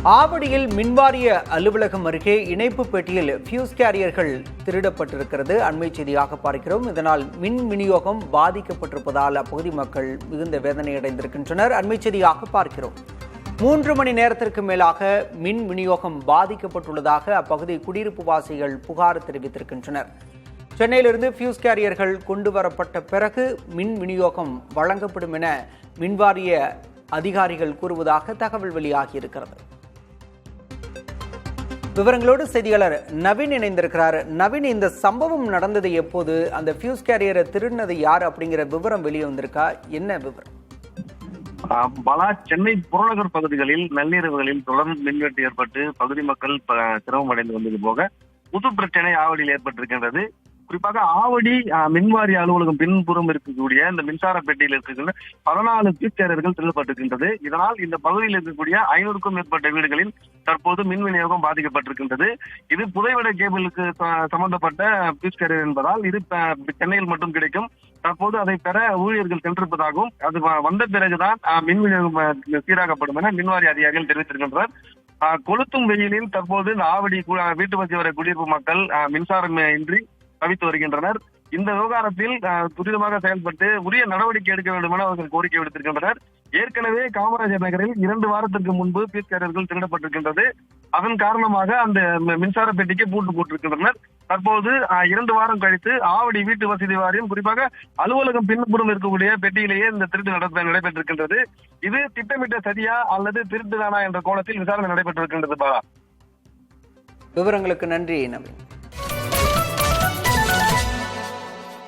ஆவடியில் மின்வாரிய அலுவலகம் அருகே இணைப்பு பெட்டியில் ஃபியூஸ் கேரியர்கள் திருடப்பட்டிருக்கிறது. அண்மை செய்தியாக பார்க்கிறோம். இதனால் மின் விநியோகம் பாதிக்கப்பட்டிருப்பதால் அப்பகுதி மக்கள் மிகுந்த வேதனை அடைந்திருக்கின்றனர். அண்மை செய்தியாக பார்க்கிறோம். 3 மணி நேரத்திற்கு மேலாக மின் விநியோகம் பாதிக்கப்பட்டுள்ளதாக அப்பகுதி குடியிருப்பு வாசிகள் புகார் தெரிவித்திருக்கின்றனர். சென்னையிலிருந்து ஃபியூஸ் கேரியர்கள் கொண்டு வரப்பட்ட பிறகு மின் விநியோகம் வழங்கப்படும் என மின்வாரிய அதிகாரிகள் கூறுவதாக தகவல் வெளியாகியிருக்கிறது. விவரங்களோடு செய்தியாளர் நவீன் இணைந்திருக்கிறார். நவீன், இந்த சம்பவம் நடந்தது எப்போது? அந்த ஃபியூஸ் கேரியரை திருடினது யார் அப்படிங்கிற விவரம் வெளியே வந்திருக்கா? என்ன விவரம்? பல சென்னை புறநகர் பகுதிகளில் நள்ளிரவுகளில் தொடர்ந்து மின்வெட்டு ஏற்பட்டு பகுதி மக்கள் சிரமம் அடைந்து வந்தது போக புது பிரச்சனை ஆவடியில் ஏற்பட்டிருக்கின்றது. குறிப்பாக ஆவடி மின்வாரிய அலுவலகம் பின்புறம் இருக்கக்கூடிய இந்த மின்சார பெட்டியில் இருக்கக்கூடிய 14 ஃபியூஸ் கேரியர்கள் திருடப்பட்டிருக்கின்றது. இதனால் இந்த பகுதியில் இருக்கக்கூடிய 500க்கும் மேற்பட்ட வீடுகளில் தற்போது மின் விநியோகம் பாதிக்கப்பட்டிருக்கின்றது. இது புதைவடை கேபிளுக்கு சம்பந்தப்பட்ட ஃபியூஸ் கேரியர் என்பதால் இது சென்னையில் மட்டும் கிடைக்கும். தற்போது அதை பெற ஊழியர்கள் சென்றிருப்பதாகவும் அது வந்த பிறகுதான் மின் விநியோகம் சீராக்கப்படும் என மின்வாரிய அதிகாரிகள் தெரிவித்திருக்கின்றனர். கொளுத்தும் வெயிலில் தற்போது இந்த ஆவடி வீட்டு வசி வர குடியிருப்பு மக்கள் மின்சாரம் இன்றி தவித்து வருகின்றனர். இந்த விவகாரத்தில் துரிதமாக செயல்பட்டு உரிய நடவடிக்கை எடுக்க வேண்டும் என அவர்கள் கோரிக்கை விடுத்திருக்கின்றனர். ஏற்கனவே காமராஜர் நகரில் 2 வாரத்திற்கு முன்பு ஃபியூஸ் கேரியர்கள் திருடப்பட்டிருக்கின்றது. அதன் காரணமாக அந்த மின்சார பெட்டிக்கு பூட்டு போட்டிருக்கின்றனர். தற்போது 2 வாரம் கழித்து ஆவடி வீட்டு வசதி வாரியம் குறிப்பாக அலுவலகம் பின்புறம் இருக்கக்கூடிய பெட்டியிலேயே இந்த திருட்டு நடைபெற்றிருக்கின்றது. இது திட்டமிட்ட சதியா அல்லது திருட்டுதானா என்ற கோணத்தில் விசாரணை நடைபெற்றிருக்கின்றது. விவரங்களுக்கு நன்றி நவீன்.